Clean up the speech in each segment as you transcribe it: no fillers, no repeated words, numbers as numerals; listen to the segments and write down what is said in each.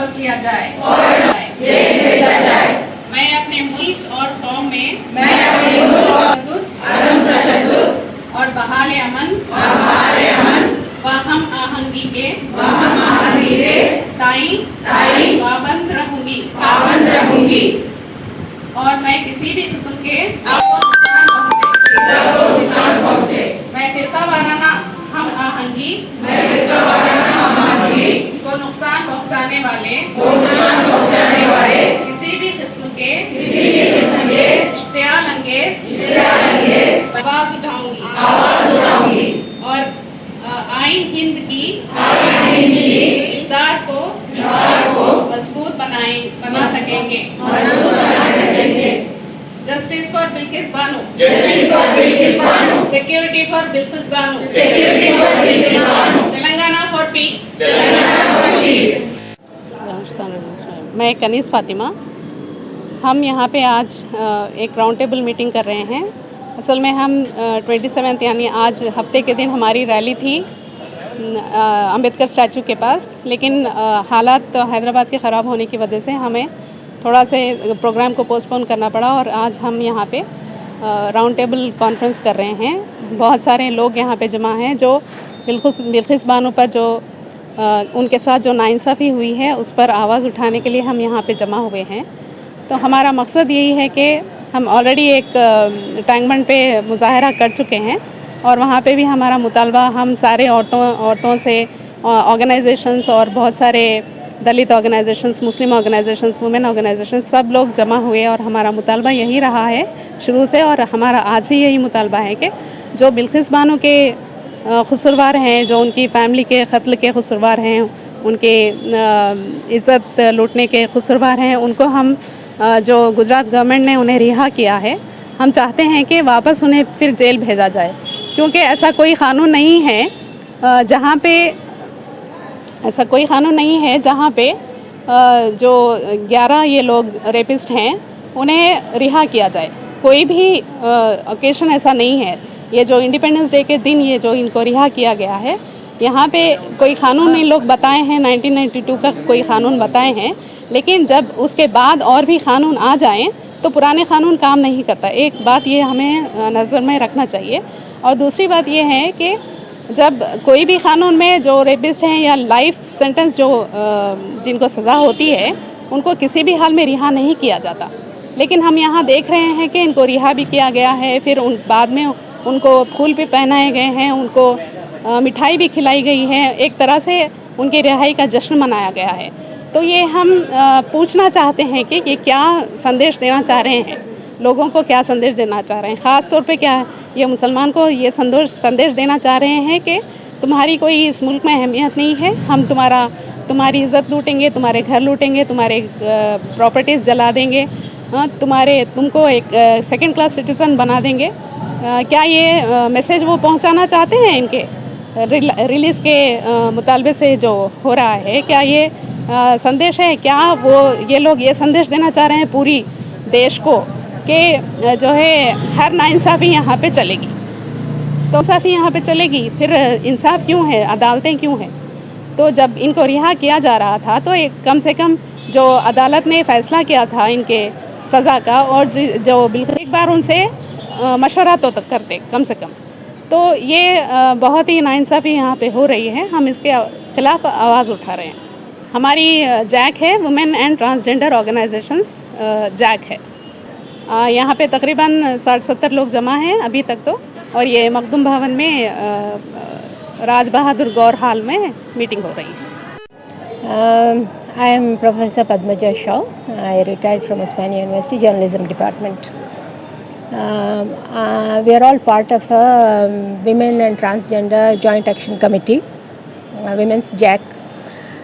वापस लिया जाए। मैं अपने मुल्क और कौम में और बहाल अमन व हम आहंगी के ताई पाबंद रहूंगी और मैं किसी भी किस्म के मैं फिरका वाराना हम आहंगी को नुकसान पहुंचाने वाले किसी भी किस्म के इश्तियाल अंगेज आवाज उठाऊंगी और आइन हिंद की इक़्तिदार को मजबूत बना सकेंगे। Justice for Bilkis Bano, security for Bilkis Bano, Telangana for piece. मैं कनीस फातिमा। हम यहाँ पे आज एक राउंड टेबल मीटिंग कर रहे हैं। असल में हम 27 यानी आज हफ्ते के दिन हमारी रैली थी अंबेडकर स्टैचू के पास, लेकिन हालात हैदराबाद के ख़राब होने की वजह से हमें थोड़ा से प्रोग्राम को पोस्टपोन करना पड़ा और आज हम यहाँ पे राउंड टेबल कॉन्फ्रेंस कर रहे हैं। बहुत सारे लोग यहाँ पे जमा हैं जो बिल्किस बानो पर जो उनके साथ जो नाइंसाफ़ी हुई है उस पर आवाज़ उठाने के लिए हम यहाँ पे जमा हुए हैं। तो हमारा मकसद यही है कि हम ऑलरेडी एक टैंकबंड पे मुजाहरा कर चुके हैं और वहाँ पे भी हमारा मुतालबा हम सारे औरतों से ऑर्गेनाइजेशंस और बहुत सारे दलित ऑर्गेनाइजेशंस, मुस्लिम ऑर्गेनाइजेशंस, वुमेन ऑर्गेनाइजेशंस सब लोग जमा हुए और हमारा मुतालबा यही रहा है शुरू से और हमारा आज भी यही मुतालबा है कि जो बिल्किस बानो के कसूरवार हैं, जो उनकी फ़ैमिली के कत्ल के कसूरवार हैं, उनके इज़्ज़त लूटने के कसूरवार हैं, उनको हम जो गुजरात गवर्नमेंट ने उन्हें रिहा किया है, हम चाहते हैं कि वापस उन्हें फिर जेल भेजा जाए, क्योंकि ऐसा कोई क़ानून नहीं है जहाँ पे जो 11 ये लोग रेपिस्ट हैं उन्हें रिहा किया जाए। कोई भी ओकेशन ऐसा नहीं है। ये जो इंडिपेंडेंस डे के दिन ये जो इनको रिहा किया गया है, यहाँ पे कोई क़ानून इन लोग बताए हैं, 1992 का कोई क़ानून बताए हैं, लेकिन जब उसके बाद और भी क़ानून आ जाएं तो पुराने क़ानून काम नहीं करता। एक बात ये हमें नज़र में रखना चाहिए। और दूसरी बात ये है कि जब कोई भी क़ानून में जो रेपिस्ट हैं या लाइफ सेंटेंस जो जिनको सज़ा होती है उनको किसी भी हाल में रिहा नहीं किया जाता, लेकिन हम यहाँ देख रहे हैं कि इनको रिहा भी किया गया है, फिर बाद में उनको फूल भी पहनाए गए हैं, उनको मिठाई भी खिलाई गई है, एक तरह से उनकी रिहाई का जश्न मनाया गया है। तो ये हम पूछना चाहते हैं कि ये क्या संदेश देना चाह रहे हैं, लोगों को क्या संदेश देना चाह रहे हैं, ख़ास तौर पे क्या ये मुसलमान को ये संदेश देना चाह रहे हैं कि तुम्हारी कोई इस मुल्क में अहमियत नहीं है, हम तुम्हारी इज़्ज़त लूटेंगे, तुम्हारे घर लूटेंगे, तुम्हारे प्रॉपर्टीज़ जला देंगे, तुमको एक सेकंड क्लास सिटीज़न बना देंगे। क्या ये मैसेज वो पहुंचाना चाहते हैं इनके रिलीज़ के मुतालबे से जो हो रहा है? क्या ये संदेश है? क्या ये लोग ये संदेश देना चाह रहे हैं पूरी देश को कि जो है हर नाइंसाफ़ी यहाँ पे चलेगी? तो इंसाफ़ी यहाँ पे चलेगी, फिर इंसाफ क्यों है, अदालतें क्यों हैं? तो जब इनको रिहा किया जा रहा था तो एक कम से कम जो अदालत ने फ़ैसला किया था इनके सज़ा का, और जो बिल्कुल एक बार उनसे मशवरा तो तक करते कम से कम। तो ये बहुत ही नाइंसाफ़ी यहाँ पे हो रही है, हम इसके ख़िलाफ़ आवाज़ उठा रहे हैं। हमारी जैक है, women and transgender organisations jack है। यहाँ पे तकरीबन 60-70 लोग जमा हैं अभी तक तो, और ये मखदूम भवन में राज बहादुर गौर हाल में मीटिंग हो रही है। I am Professor Padmaja Shaw. I retired from Osmania University Journalism Department. We are all part of a Women and Transgender Joint Action Committee, Women's JAC,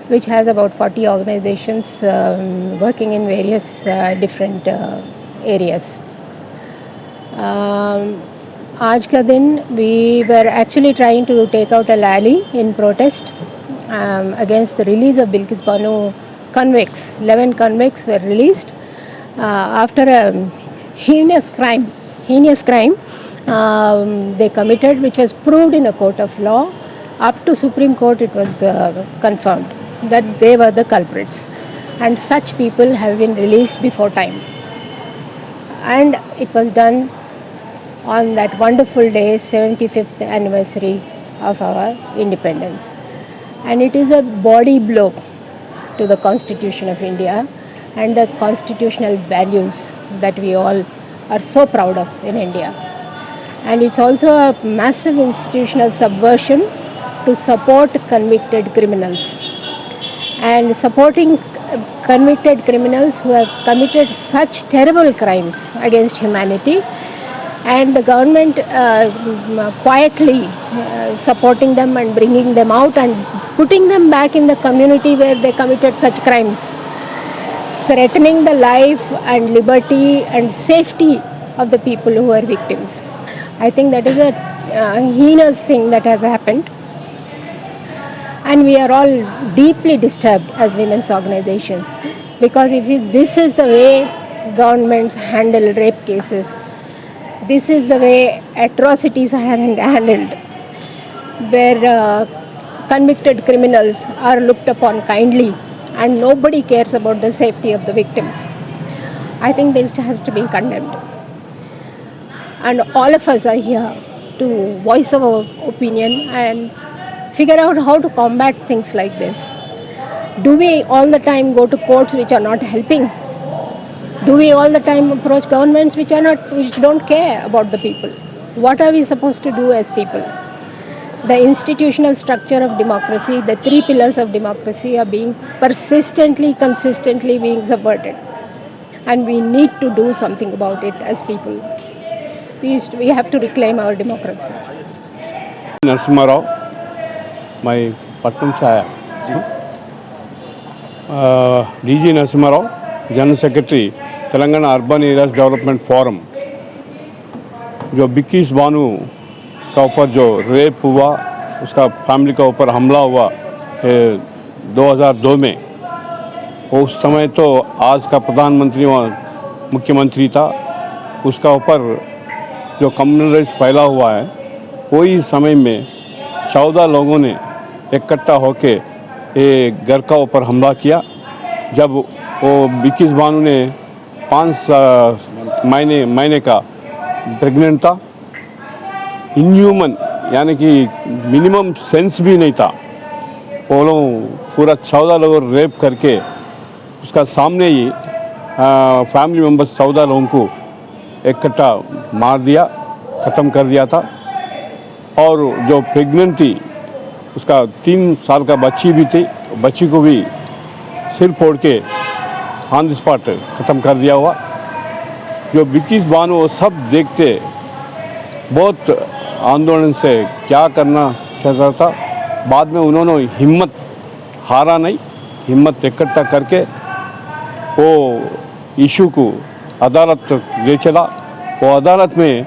which has about 40 organizations working in various different areas. आज का दिन we were actually trying to take out a rally in protest against the release of Bilkis Bano convicts. 11 convicts were released after a heinous crime they committed, which was proved in a court of law. Up to Supreme Court it was confirmed that they were the culprits. and such people have been released before time. And it was done on that wonderful day, 75th anniversary of our independence. And it is a body blow to the Constitution of India and the constitutional values that we all are so proud of in India. And it's also a massive institutional subversion to support convicted criminals. And supporting convicted criminals who have committed such terrible crimes against humanity, and the government quietly supporting them and bringing them out and putting them back in the community where they committed such crimes, threatening the life and liberty and safety of the people who are victims. I think that is a heinous thing that has happened, and we are all deeply disturbed as women's organizations, because if this is the way governments handle rape cases, this is the way atrocities are handled, where convicted criminals are looked upon kindly and nobody cares about the safety of the victims. I think this has to be condemned. And all of us are here to voice our opinion and figure out how to combat things like this. Do we all the time go to courts which are not helping? Do we all the time approach governments which don't care about the people? What are we supposed to do as people? The institutional structure of democracy, the three pillars of democracy are being persistently, consistently being subverted. And we need to do something about it as people. We have to reclaim our democracy. Narasimha Rao, मैं पटना से आया। DG Narasimha Rao, general secretary Telangana urban areas development forum. जो बिल्किस बानो का ऊपर जो rape हुआ, उसका family का ऊपर हमला हुआ 2002 में, उस समय तो आज का प्रधानमंत्री वहाँ मुख्यमंत्री था, उसका ऊपर जो कम्युनल राइट्स फैला हुआ है, वही समय में 14 लोगों ने इकट्ठा होके ये घर का ऊपर हमला किया। जब वो बिल्किस बानो ने 5 महीने का प्रेग्नेंट था, इनह्यूमन यानी कि मिनिमम सेंस भी नहीं था, वो लोग पूरा 14 लोग रेप करके उसका सामने ही फैमिली मेम्बर्स 14 लोगों को इकट्ठा मार दिया, ख़त्म कर दिया था। और जो प्रेग्नेंट थी, उसका 3 साल का बच्ची भी थी, बच्ची को भी सिर फोड़ के ऑन द स्पॉट ख़त्म कर दिया हुआ। जो बिल्किस बानो वो सब देखते बहुत आंदोलन से क्या करना चाहता था। बाद में उन्होंने हिम्मत हारा नहीं, हिम्मत इकट्ठा करके वो इशू को अदालत ले चला। वो अदालत में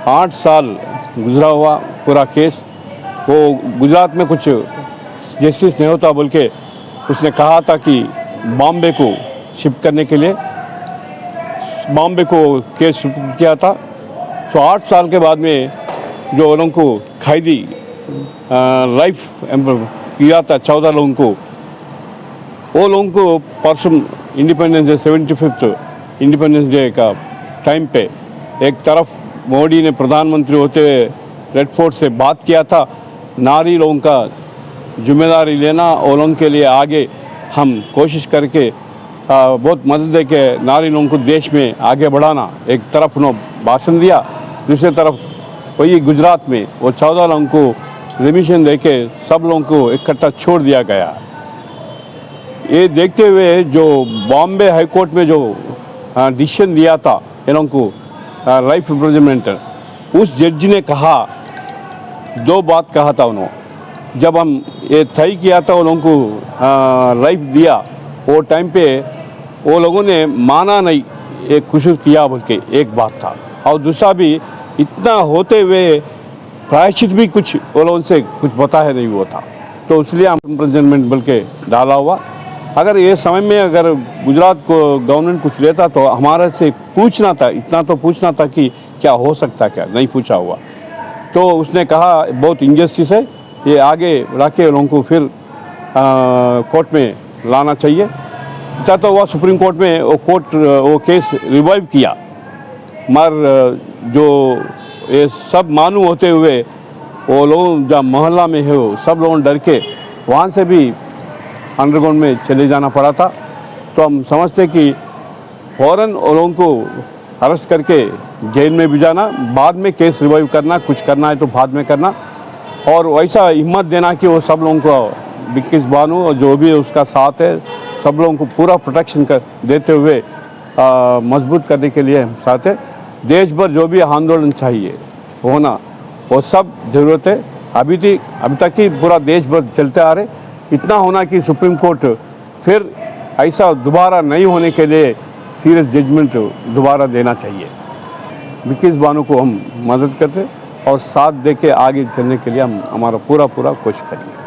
8 साल गुजरा हुआ पूरा केस। वो गुजरात में कुछ जस्टिस नहीं होता बोल के उसने कहा था कि बॉम्बे को शिफ्ट करने के लिए बॉम्बे को केस शिफ्ट किया था। तो 8 साल के बाद में जो लोगों को कैदी लाइफ किया था 14 लोगों को, वो लोगों को परसों independence day 75th independence day का टाइम पे एक तरफ मोदी ने प्रधानमंत्री होते हुए रेड फोर्ट से बात किया था, नारी लोगों का जिम्मेदारी लेना और लोगों के लिए आगे हम कोशिश करके बहुत मदद दे के नारी लोगों को देश में आगे बढ़ाना। एक तरफ उन्होंने भाषण दिया, दूसरी तरफ वही गुजरात में वो 14 लोगों को रिमिशन दे के सब लोगों को इकट्ठा छोड़ दिया गया। ये देखते हुए जो बॉम्बे हाई कोर्ट में जो डिसीजन दिया था इन लोगों को लाइफ इम्प्रिजनमेंट, उस जज ने कहा 2 बात कहा था उन्होंने। जब हम ये तय किया था वो लोगों को लाइफ दिया, वो टाइम पे वो लोगों ने माना नहीं, एक कुछ किया बोल के एक बात था। और दूसरा भी इतना होते हुए प्रायश्चित भी कुछ वो लोगों से कुछ बताया नहीं हुआ था, तो इसलिए हम इम्प्रिजनमेंट बोल के डाला हुआ। अगर ये समय में अगर गुजरात को गवर्नमेंट कुछ लेता तो हमारे से पूछना था, इतना तो पूछना था कि क्या हो सकता, क्या नहीं पूछा हुआ। तो उसने कहा बहुत इंजस्टिस है, ये आगे रख के लोगों को फिर कोर्ट में लाना चाहिए। चाहता हुआ सुप्रीम कोर्ट में वो केस रिवाइव किया, मगर जो ये सब मालूम होते हुए वो लोग जहाँ मोहल्ला में है वो सब लोग डर के वहाँ से भी अंडरग्राउंड में चले जाना पड़ा था। तो हम समझते कि फ़ौरन उन लोगों को अरेस्ट करके जेल में भिजाना, बाद में केस रिवाइव करना, कुछ करना है तो बाद में करना, और वैसा हिम्मत देना कि वो सब लोगों को बिल्किस बानो और जो भी उसका साथ है सब लोगों को पूरा प्रोटेक्शन कर देते हुए मजबूत करने के लिए हम साथ है। देश भर जो भी आंदोलन चाहिए होना वो सब ज़रूरत है। अभी तक ही पूरा देश भर चलते आ रहे, इतना होना कि सुप्रीम कोर्ट फिर ऐसा दोबारा नहीं होने के लिए सीरियस जजमेंट दोबारा देना चाहिए। बिल्किस बानो को हम मदद करते और साथ दे के आगे चलने के लिए हम हमारा पूरा कोशिश करेंगे।